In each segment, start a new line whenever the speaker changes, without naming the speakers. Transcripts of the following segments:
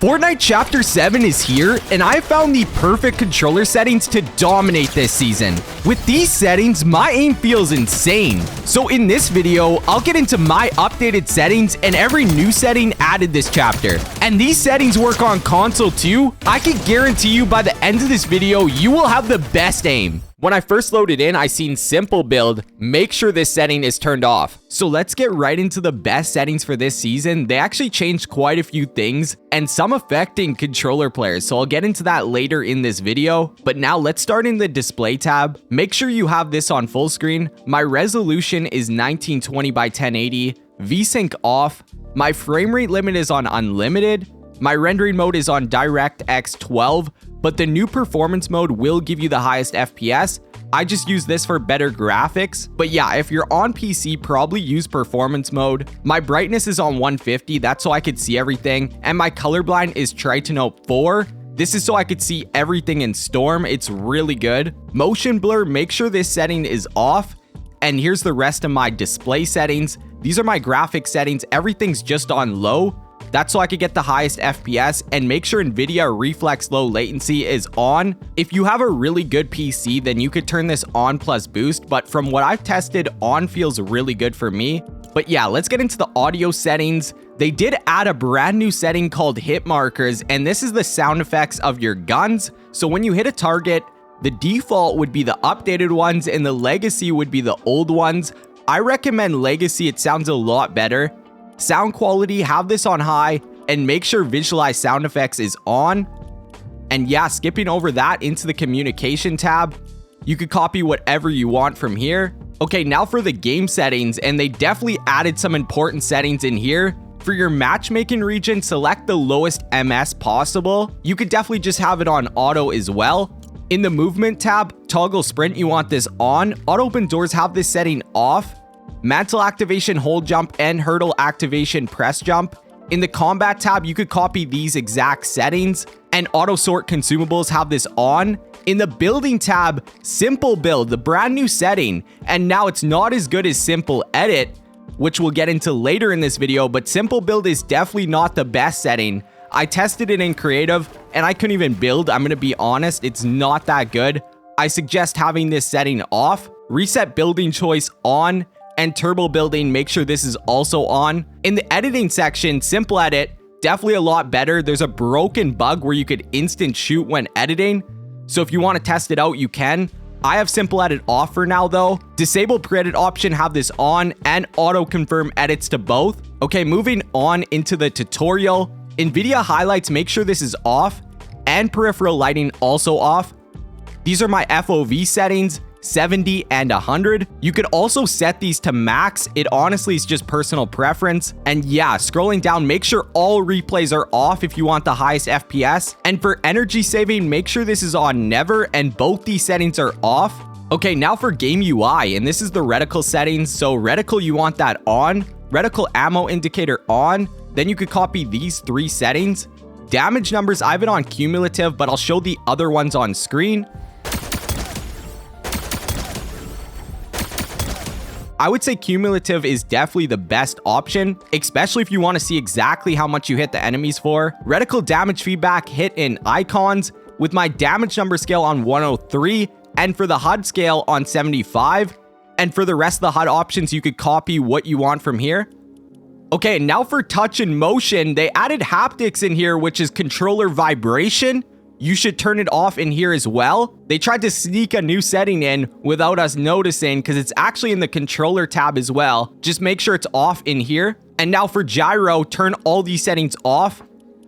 Fortnite Chapter 7 is here, and I found the perfect controller settings to dominate this season. With these settings, my aim feels insane. So in this video, I'll get into my updated settings and every new setting added this chapter. And these settings work on console too. I can guarantee you by the end of this video, you will have the best aim. When I first loaded in, I seen simple build. Make sure this setting is turned off. So let's get right into the best settings for this season. They actually changed quite a few things and some affecting controller players. So I'll get into that later in this video. But now let's start in the display tab. Make sure you have this on full screen. My resolution is 1920 by 1080. VSync off. My frame rate limit is on unlimited. My rendering mode is on DirectX 12, but the new performance mode will give you the highest FPS. I just use this for better graphics. But yeah, if you're on PC, probably use performance mode. My brightness is on 150, that's so I could see everything. And my colorblind is Tritanope 4. This is so I could see everything in Storm. It's really good. Motion blur, make sure this setting is off. And here's the rest of my display settings. These are my graphic settings. Everything's just on low. That's so I could get the highest FPS, and make sure NVIDIA Reflex Low Latency is on. If you have a really good PC, then you could turn this on plus boost, but from what I've tested, on feels really good for me. But yeah, let's get into the audio settings. They did add a brand new setting called hit markers, and this is the sound effects of your guns. So when you hit a target, the default would be the updated ones and the legacy would be the old ones. I recommend legacy, it sounds a lot better. Sound quality, have this on high, and make sure visualize sound effects is on. And yeah, skipping over that into the communication tab, you could copy whatever you want from here. Okay, now for the game settings, and they definitely added some important settings in here. For your matchmaking region, select the lowest MS possible. You could definitely just have it on auto as well. In the movement tab, toggle sprint, you want this on. Auto open doors, have this setting off. Mantle activation, hold jump, and hurdle activation, press jump. In the combat tab, you could copy these exact settings, and auto sort consumables, have this on. In the building tab, simple build, the brand new setting, and now it's not as good as simple edit, which we'll get into later in this video, but simple build is definitely not the best setting. I tested it in creative, and I couldn't even build. I'm gonna be honest, it's not that good. I suggest having this setting off. Reset building choice on. And turbo building, make sure this is also on. In the editing section, simple edit, definitely a lot better. There's a broken bug where you could instant shoot when editing. So if you want to test it out, you can. I have simple edit off for now though. Disable pre-edit option, have this on, and auto confirm edits to both. Okay, moving on into the tutorial. NVIDIA highlights, make sure this is off, and peripheral lighting also off. These are my FOV settings. 70 and 100. You could also set these to max. It honestly is just personal preference. And yeah, scrolling down, make sure all replays are off if you want the highest FPS. And for energy saving, make sure this is on never, and both these settings are off. Okay, now for game UI, and this is the reticle settings. So reticle, you want that on. Reticle ammo indicator on. Then you could copy these three settings. Damage numbers, I have it on cumulative, but I'll show the other ones on screen. I would say cumulative is definitely the best option, especially if you want to see exactly how much you hit the enemies for. Reticle damage feedback, hit in icons, with my damage number scale on 103, and for the HUD scale on 75. And for the rest of the HUD options, you could copy what you want from here. Okay, now for touch and motion, they added haptics in here, which is controller vibration. You should turn it off in here as well. They tried to sneak a new setting in without us noticing because it's actually in the controller tab as well. Just make sure it's off in here. And now for gyro, turn all these settings off.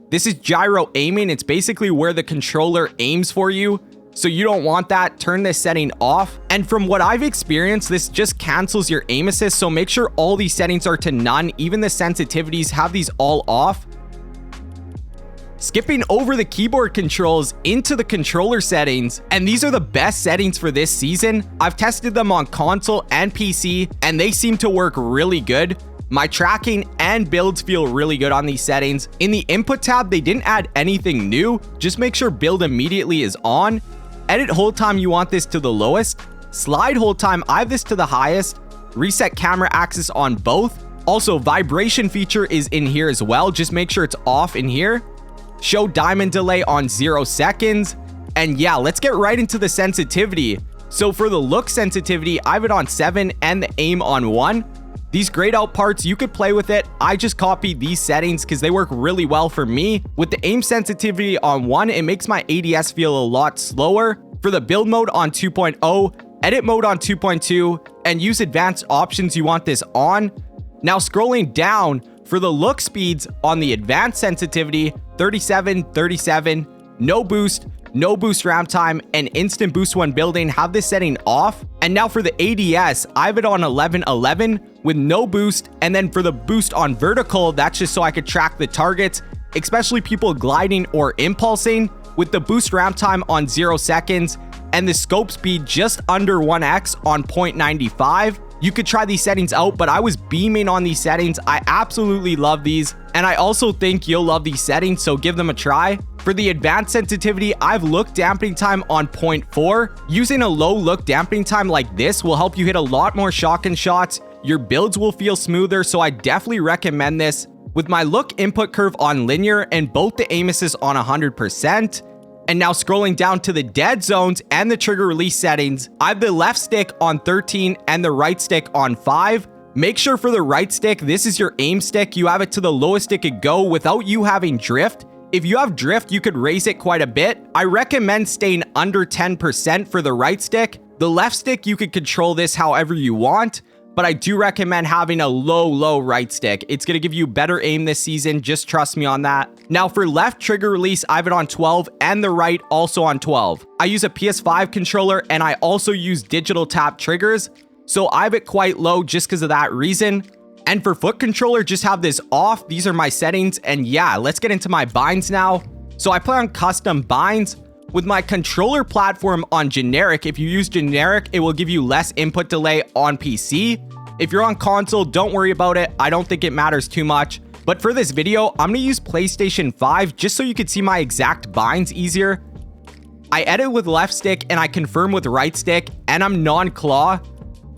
This is gyro aiming. It's basically where the controller aims for you. So you don't want that. Turn this setting off. And from what I've experienced, this just cancels your aim assist. So make sure all these settings are to none. Even the sensitivities, have these all off. Skipping over the keyboard controls into the controller settings, and these are the best settings for this season. I've tested them on console and PC, and they seem to work really good. My tracking and builds feel really good on these settings. In the input tab, they didn't add anything new. Just make sure build immediately is on. Edit hold time, you want this to the lowest. Slide hold time, I have this to the highest. Reset camera axis on both. Also, vibration feature is in here as well. Just make sure it's off in here. show diamond delay on 0 seconds, and yeah, let's get right into the sensitivity. So for the look sensitivity, I have it on 7 and the aim on 1. These grayed out parts, you could play with it. I just copied these settings because they work really well for me. With the aim sensitivity on 1, it makes my ADS feel a lot slower. For the build mode on 2.0, edit mode on 2.2, and use advanced options, you want this on. Now scrolling down, for the look speeds on the advanced sensitivity, 37, 37, no boost ramp time, and instant boost when building, have this setting off. And now for the ADS, I have it on 1111 with no boost, and then for the boost on vertical, that's just so I could track the targets, especially people gliding or impulsing, with the boost ramp time on 0 seconds, and the scope speed just under 1x on 0.95. You could try these settings out, but I was beaming on these settings. I absolutely love these, and I also think you'll love these settings, so give them a try. For the advanced sensitivity, I've look dampening time on 0.4. Using a low look dampening time like this will help you hit a lot more shotgun shots. Your builds will feel smoother, so I definitely recommend this. With my look input curve on linear and both the aim assist on 100%. And now scrolling down to the dead zones and the trigger release settings, I have the left stick on 13 and the right stick on 5. Make sure for the right stick, this is your aim stick. You have it to the lowest it could go without you having drift. If you have drift, you could raise it quite a bit. I recommend staying under 10% for the right stick. The left stick, you could control this however you want, but I do recommend having a low right stick. It's going to give you better aim this season. Just trust me on that. Now for left trigger release, I have it on 12 and the right also on 12. I use a PS5 controller and I also use digital tap triggers, so I have it quite low just because of that reason. And for foot controller, just have this off. These are my settings. And yeah, let's get into my binds now. So I play on custom binds. With my controller platform on generic, if you use generic, it will give you less input delay on PC. If you're on console, don't worry about it. I don't think it matters too much. But for this video, I'm going to use PlayStation 5 just so you can see my exact binds easier. I edit with left stick and I confirm with right stick, and I'm non-claw.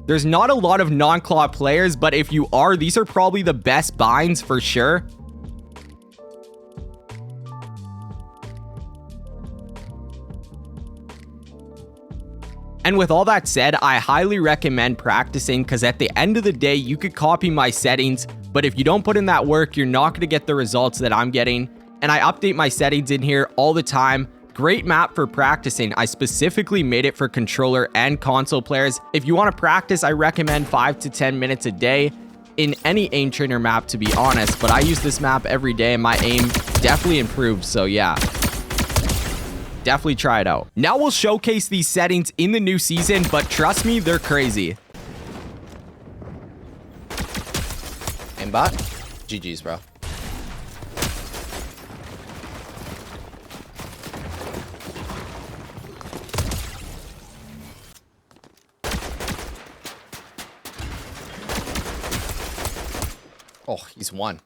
There's not a lot of non-claw players, but if you are, these are probably the best binds for sure. And with all that said, I highly recommend practicing because at the end of the day, you could copy my settings, but if you don't put in that work, you're not going to get the results that I'm getting. And I update my settings in here all the time. Great map for practicing. I specifically made it for controller and console players. If you want to practice, I recommend 5 to 10 minutes a day in any aim trainer map, to be honest, but I use this map every day and my aim definitely improved, so yeah. Definitely try it out. Now we'll showcase these settings in the new season, but trust me, they're crazy.
Aimbot? GG's, bro. Oh, he's one.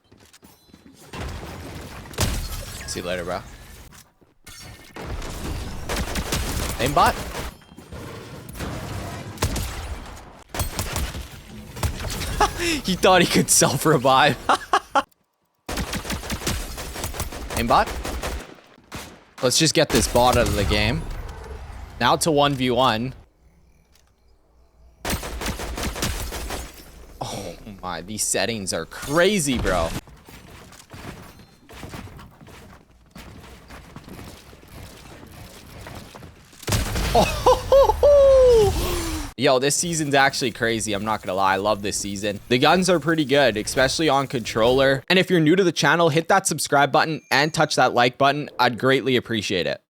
See you later, bro. Aimbot? He thought he could self-revive. Aimbot? Let's just get this bot out of the game. Now to 1v1. Oh my, these settings are crazy, bro. Yo, this season's actually crazy. I'm not gonna lie. I love this season. The guns are pretty good, especially on controller. And if you're new to the channel, hit that subscribe button and touch that like button. I'd greatly appreciate it.